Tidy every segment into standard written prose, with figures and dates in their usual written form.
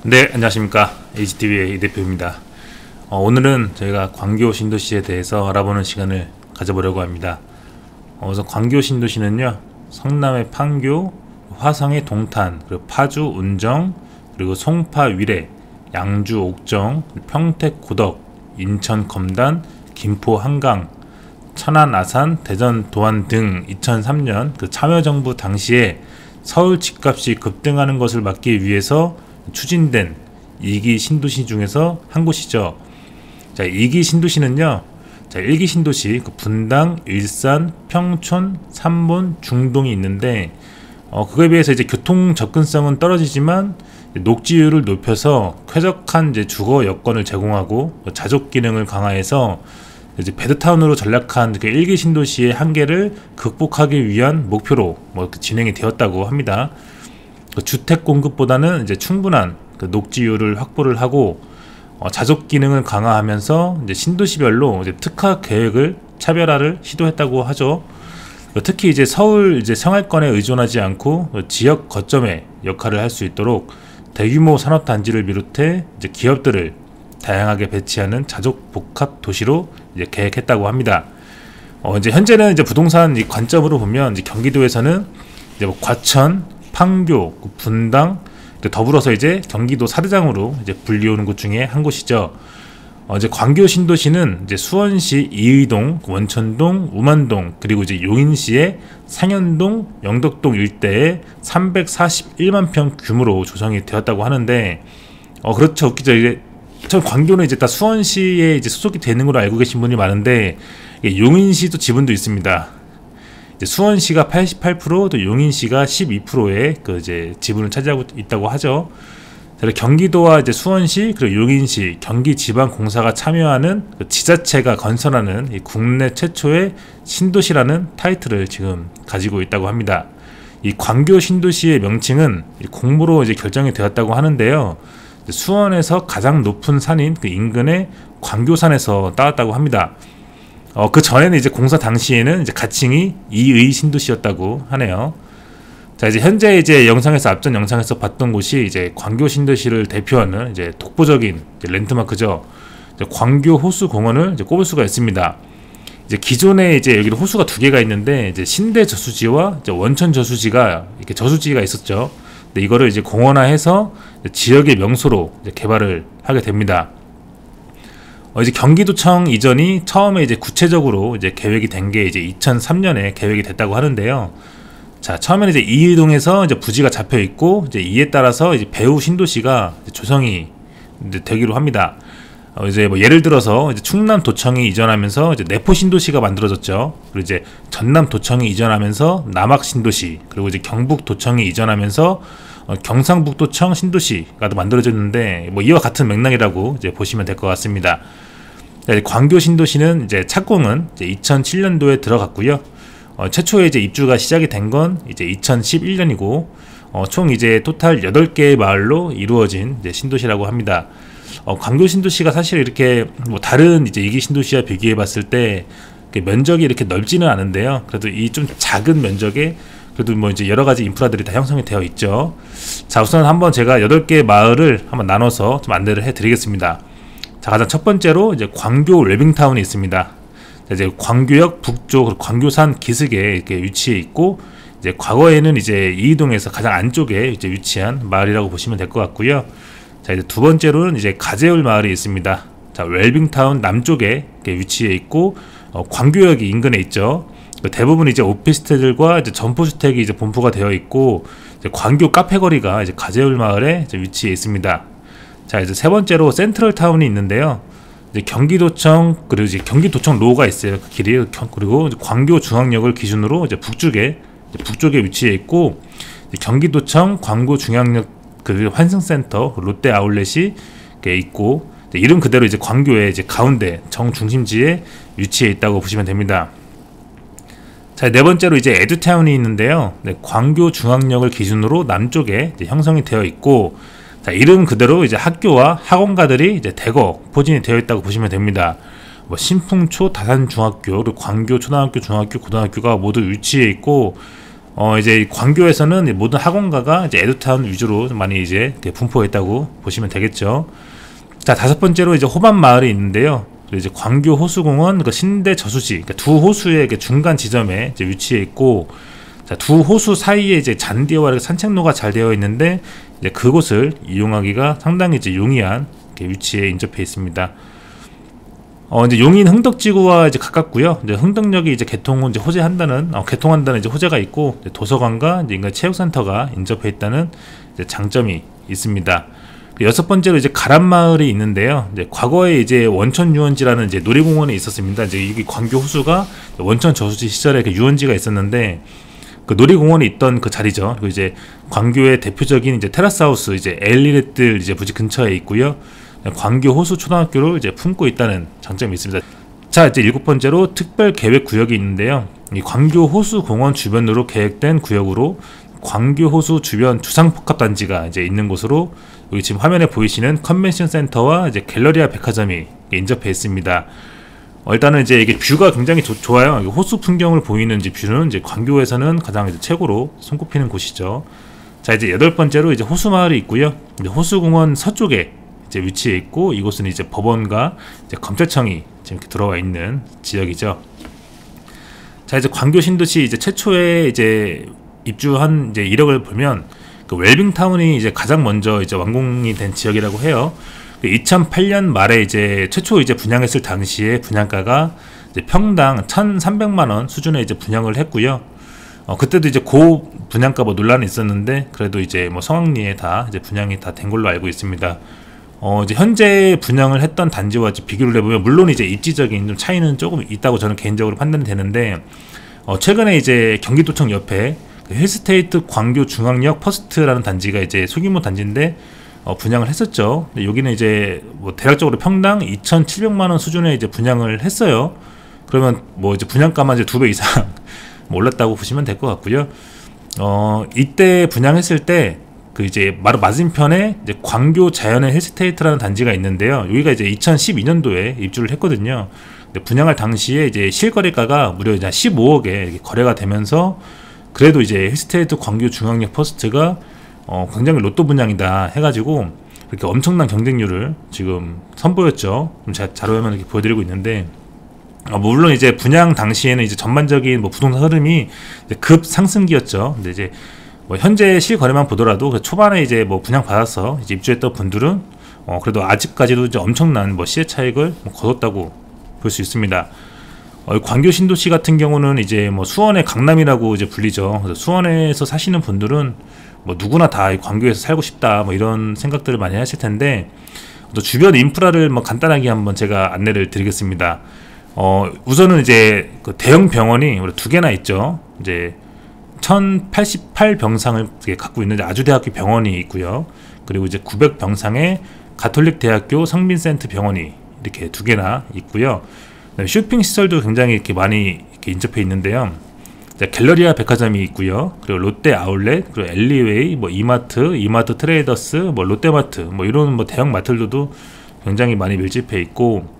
네, 안녕하십니까. HTV의 이 대표입니다. 오늘은 저희가 광교 신도시에 대해서 알아보는 시간을 가져보려고 합니다. 우선 광교 신도시는요, 성남의 판교, 화성의 동탄, 그리고 파주 운정, 그리고 송파 위례, 양주 옥정, 평택 고덕, 인천 검단, 김포 한강, 천안 아산, 대전 도안 등 2003년 그 참여정부 당시에 서울 집값이 급등하는 것을 막기 위해서 추진된 2기 신도시 중에서 한 곳이죠. 자, 2기 신도시는요, 자, 1기 신도시 그 분당, 일산, 평촌, 삼본, 중동이 있는데 그거에 비해서 이제 교통 접근성은 떨어지지만 녹지율을 높여서 쾌적한 이제 주거 여건을 제공하고 자족 기능을 강화해서 이제 베드타운으로 전락한 그 1기 신도시의 한계를 극복하기 위한 목표로 진행이 되었다고 합니다. 주택 공급보다는 이제 충분한 그 녹지율을 확보를 하고 자족 기능을 강화하면서 이제 신도시별로 이제 특화 계획을 차별화를 시도했다고 하죠. 특히 이제 서울 이제 생활권에 의존하지 않고 지역 거점의 역할을 할 수 있도록 대규모 산업 단지를 비롯해 이제 기업들을 다양하게 배치하는 자족 복합 도시로 이제 계획했다고 합니다. 이제 현재는 이제 부동산 이 관점으로 보면 이제 경기도에서는 이제 과천, 판교, 분당, 더불어서 이제 경기도 사대장으로 이제 불리우는 곳 중에 한 곳이죠. 이제 광교 신도시는 이제 수원시 이의동, 원천동, 우만동, 그리고 이제 용인시의 상현동, 영덕동 일대에 341만 평 규모로 조성이 되었다고 하는데, 그렇죠. 웃기죠. 이제 전 광교는 이제 다 수원시에 이제 소속이 되는 걸로 알고 계신 분이 많은데, 용인시도 지분도 있습니다. 이제 수원시가 88%, 또 용인시가 12%의 그 이제 지분을 차지하고 있다고 하죠. 경기도와 이제 수원시, 그리고 용인시, 경기지방공사가 참여하는 그 지자체가 건설하는 이 국내 최초의 신도시라는 타이틀을 지금 가지고 있다고 합니다. 이 광교 신도시의 명칭은 공모로 이제 결정이 되었다고 하는데요. 수원에서 가장 높은 산인 그 인근의 광교산에서 따왔다고 합니다. 그 전에는 이제 공사 당시에는 이제 가칭이 이의 신도시였다고 하네요. 자, 이제 현재 이제 영상에서 앞전 영상에서 봤던 곳이 이제 광교 신도시를 대표하는 이제 독보적인 이제 랜드마크죠. 이제 광교 호수 공원을 이제 꼽을 수가 있습니다. 이제 기존에 이제 여기 호수가 두 개가 있는데 이제 신대 저수지와 이제 원천 저수지가 이렇게 저수지가 있었죠. 근데 이거를 이제 공원화해서 지역의 명소로 이제 개발을 하게 됩니다. 이제 경기도청 이전이 처음에 이제 구체적으로 이제 계획이 된 게 이제 2003년에 계획이 됐다고 하는데요. 자, 처음에는 이제 이의동에서 이제 부지가 잡혀 있고 이제 이에 따라서 이제 배후 신도시가 이제 조성이 이제 되기로 합니다. 이제 뭐 예를 들어서 이제 충남도청이 이전하면서 이제 내포 신도시가 만들어졌죠. 그리고 이제 전남도청이 이전하면서 남학 신도시, 그리고 이제 경북도청이 이전하면서 경상북도청 신도시가 만들어졌는데 뭐 이와 같은 맥락이라고 이제 보시면 될 것 같습니다. 광교 신도시는 이제 착공은 이제 2007년도에 들어갔고요. 최초에 이제 입주가 시작이 된 건 이제 2011년이고 총 이제 토탈 8개의 마을로 이루어진 이제 신도시라고 합니다. 광교 신도시가 사실 이렇게 뭐 다른 이제 2기 신도시와 비교해 봤을 때 면적이 이렇게 넓지는 않은데요. 그래도 이 좀 작은 면적에 그래도 뭐 이제 여러 가지 인프라들이 다 형성이 되어 있죠. 자, 우선 한번 제가 8개의 마을을 한번 나눠서 좀 안내를 해 드리겠습니다. 자, 가장 첫 번째로 이제 광교 웰빙타운이 있습니다. 자, 이제 광교역 북쪽, 그리고 광교산 기슭에 이렇게 위치해 있고, 이제 과거에는 이제 이의동에서 가장 안쪽에 이제 위치한 마을이라고 보시면 될 것 같고요. 자, 이제 두 번째로는 이제 가재울 마을이 있습니다. 자, 웰빙타운 남쪽에 이렇게 위치해 있고, 광교역이 인근에 있죠. 대부분 이제 오피스텔들과 이제 점포주택이 이제 분포가 되어 있고, 이제 광교 카페거리가 이제 가재울 마을에 이제 위치해 있습니다. 자, 이제 세 번째로 센트럴타운이 있는데요. 이제 경기도청, 그리고 이제 경기도청 로가 있어요. 그 길이. 그리고 이제 광교중앙역을 기준으로 이제 북쪽에 위치해 있고, 이제 경기도청 광교중앙역 그 환승센터, 롯데 아울렛이 있고, 이름 그대로 이제 광교의 이제 가운데 정중심지에 위치해 있다고 보시면 됩니다. 자, 네 번째로 이제 에듀타운이 있는데요. 네, 광교 중앙역을 기준으로 남쪽에 이제 형성이 되어 있고, 자, 이름 그대로 이제 학교와 학원가들이 이제 대거 포진이 되어 있다고 보시면 됩니다. 뭐 신풍초, 다산중학교, 그리고 광교 초등학교, 중학교, 고등학교가 모두 위치해 있고, 이제 광교에서는 모든 학원가가 이제 에듀타운 위주로 많이 이제 분포해 있다고 보시면 되겠죠. 자, 다섯 번째로 이제 호반 마을이 있는데요. 이제 광교 호수공원, 그 신대 저수지, 그러니까 두 호수의 중간 지점에 이제 위치해 있고, 자, 두 호수 사이에 이제 잔디와 이렇게 산책로가 잘 되어 있는데, 이제 그곳을 이용하기가 상당히 이제 용이한 위치에 인접해 있습니다. 이제 용인 흥덕지구와 이제 가깝고요. 이제 흥덕역이 이제 개통한다는 이제 호재가 있고, 이제 도서관과 이제 인간 체육센터가 인접해 있다는 이제 장점이 있습니다. 여섯 번째로 이제 가란마을이 있는데요. 이제 과거에 이제 원천유원지라는 이제 놀이공원이 있었습니다. 이제 이게 광교 호수가 원천 저수지 시절에 유원지가 있었는데, 그 놀이공원이 있던 그 자리죠. 그리고 이제 광교의 대표적인 이제 테라스하우스, 이제 엘리렛들 이제 부지 근처에 있고요. 광교 호수 초등학교를 이제 품고 있다는 장점이 있습니다. 자, 이제 일곱 번째로 특별 계획 구역이 있는데요. 이 광교 호수 공원 주변으로 계획된 구역으로 광교 호수 주변 주상복합단지가 이제 있는 곳으로, 여기 지금 화면에 보이시는 컨벤션 센터와 이제 갤러리아 백화점이 인접해 있습니다. 일단은 이제 이게 뷰가 굉장히 좋아요. 호수 풍경을 보이는 이제 뷰는 이제 광교에서는 가장 이제 최고로 손꼽히는 곳이죠. 자, 이제 여덟 번째로 이제 호수마을이 있고요. 이제 호수공원 서쪽에 이제 위치해 있고, 이곳은 이제 법원과 이제 검찰청이 지금 이렇게 들어와 있는 지역이죠. 자, 이제 광교 신도시 이제 최초에 이제 입주한 이제 이력을 보면, 그 웰빙타운이 이제 가장 먼저 이제 완공이 된 지역이라고 해요. 2008년 말에 이제 최초 이제 분양했을 당시에 분양가가 이제 평당 1,300만 원 수준에 이제 분양을 했고요. 그때도 이제 고 분양가 뭐 논란이 있었는데, 그래도 이제 뭐 성황리에 다 이제 분양이 다 된 걸로 알고 있습니다. 이제 현재 분양을 했던 단지와 이제 비교를 해보면, 물론 이제 입지적인 좀 차이는 조금 있다고 저는 개인적으로 판단이 되는데, 최근에 이제 경기도청 옆에 힐스테이트 광교 중앙역 퍼스트라는 단지가 이제 소규모 단지인데 분양을 했었죠. 근데 여기는 이제 뭐 대략적으로 평당 2,700만 원 수준에 이제 분양을 했어요. 그러면 뭐 이제 분양가만 이제 2배 이상 올랐다고 보시면 될 것 같고요. 이때 분양했을 때 그 이제 바로 맞은편에 이제 광교 자연의 힐스테이트라는 단지가 있는데요. 여기가 이제 2012년도에 입주를 했거든요. 근데 분양할 당시에 이제 실거래가가 무려 이제 15억에 거래가 되면서, 그래도 이제 힐스테이트 광교 중앙역 퍼스트가 굉장히 로또 분양이다 해가지고 이렇게 엄청난 경쟁률을 지금 선보였죠. 제가 자료화면 이렇게 보여드리고 있는데, 물론 이제 분양 당시에는 이제 전반적인 뭐 부동산 흐름이 이제 급 상승기였죠. 근데 이제 뭐 현재 실거래만 보더라도 그 초반에 이제 뭐 분양 받아서 이제 입주했던 분들은 그래도 아직까지도 이제 엄청난 뭐 시세 차익을 거뒀다고 볼 수 있습니다. 광교 신도시 같은 경우는 이제 뭐 수원의 강남이라고 이제 불리죠. 그래서 수원에서 사시는 분들은 뭐 누구나 다 광교에서 살고 싶다 뭐 이런 생각들을 많이 하실 텐데, 또 주변 인프라를 뭐 간단하게 한번 제가 안내를 드리겠습니다. 우선은 이제 그 대형 병원이 우리 2개나 있죠. 이제 1088병상을 갖고 있는 아주대학교 병원이 있고요. 그리고 이제 900병상의 가톨릭대학교 성빈센트 병원이 이렇게 2개나 있고요. 쇼핑 시설도 굉장히 이렇게 많이 이렇게 인접해 있는데요. 갤러리아 백화점이 있고요. 그리고 롯데 아울렛, 그리고 엘리웨이, 뭐 이마트 트레이더스, 뭐 롯데마트, 뭐 이런 뭐 대형 마트들도 굉장히 많이 밀집해 있고,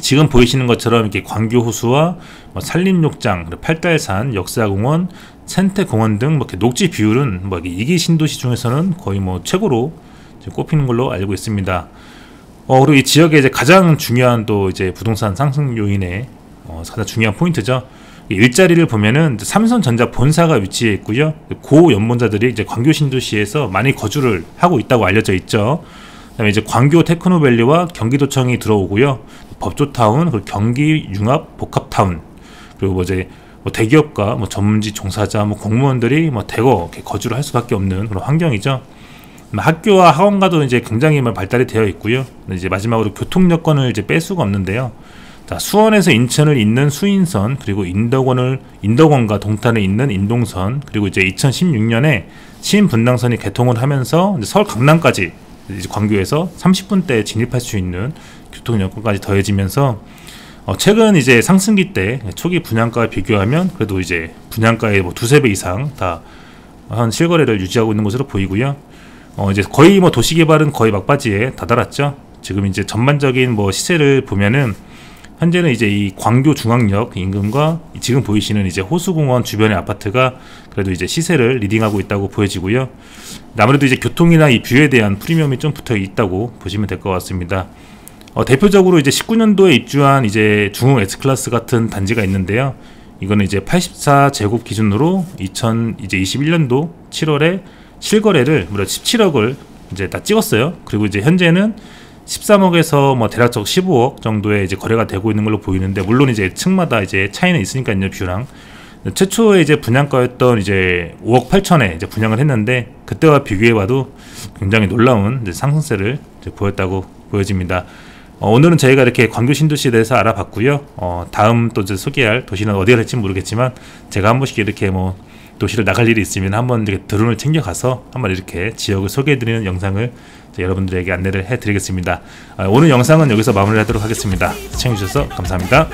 지금 보이시는 것처럼 이렇게 광교 호수와 뭐 산림욕장, 그리고 팔달산, 역사공원, 생태공원 등 뭐 이렇게 녹지 비율은 뭐 이기 신도시 중에서는 거의 뭐 최고로 꼽히는 걸로 알고 있습니다. 그리고 이 지역의 이제 가장 중요한 또 이제 부동산 상승 요인의 가장 중요한 포인트죠. 일자리를 보면은 삼성전자 본사가 위치해 있고요. 고 연봉자들이 이제 광교 신도시에서 많이 거주를 하고 있다고 알려져 있죠. 그다음에 이제 광교 테크노밸리와 경기도청이 들어오고요. 법조타운, 그리고 경기 융합 복합타운, 그리고 뭐 이제 뭐 대기업과 뭐 전문직 종사자, 뭐 공무원들이 뭐 대거 이렇게 거주를 할 수밖에 없는 그런 환경이죠. 학교와 학원가도 이제 굉장히 발달이 되어 있고요. 이제 마지막으로 교통 여건을 이제 뺄 수가 없는데요. 자, 수원에서 인천을 잇는 수인선, 그리고 인덕원과 동탄을 잇는 인동선, 그리고 이제 2016년에 신분당선이 개통을 하면서 이제 서울 강남까지 이제 광교에서 30분대에 진입할 수 있는 교통 여건까지 더해지면서 최근 이제 상승기 때 초기 분양가와 비교하면 그래도 이제 분양가의 뭐 두세 배 이상 다 한 실거래를 유지하고 있는 것으로 보이고요. 이제 거의 뭐 도시개발은 거의 막바지에 다다랐죠. 지금 이제 전반적인 뭐 시세를 보면은 현재는 이제 이 광교 중앙역 인근과 지금 보이시는 이제 호수공원 주변의 아파트가 그래도 이제 시세를 리딩하고 있다고 보여지고요. 아무래도 이제 교통이나 이 뷰에 대한 프리미엄이 좀 붙어 있다고 보시면 될 것 같습니다. 대표적으로 이제 19년도에 입주한 이제 중흥 S클래스 같은 단지가 있는데요. 이거는 이제 84제곱 기준으로 2021년도 7월에 실거래를 무려 17억을 이제 다 찍었어요. 그리고 이제 현재는 13억에서 뭐 대략적 15억 정도의 이제 거래가 되고 있는 걸로 보이는데, 물론 이제 층마다 이제 차이는 있으니까요, 뷰랑. 최초에 이제 분양가였던 이제 5억 8천에 이제 분양을 했는데, 그때와 비교해봐도 굉장히 놀라운 이제 상승세를 이제 보였다고 보여집니다. 오늘은 저희가 이렇게 광교 신도시에 대해서 알아봤고요. 다음 또 이제 소개할 도시는 어디가 될지 모르겠지만, 제가 한 번씩 이렇게 뭐 도시를 나갈 일이 있으면 한번 이렇게 드론을 챙겨가서 한번 이렇게 지역을 소개해드리는 영상을 여러분들에게 안내를 해드리겠습니다. 오늘 영상은 여기서 마무리하도록 하겠습니다. 시청해주셔서 감사합니다.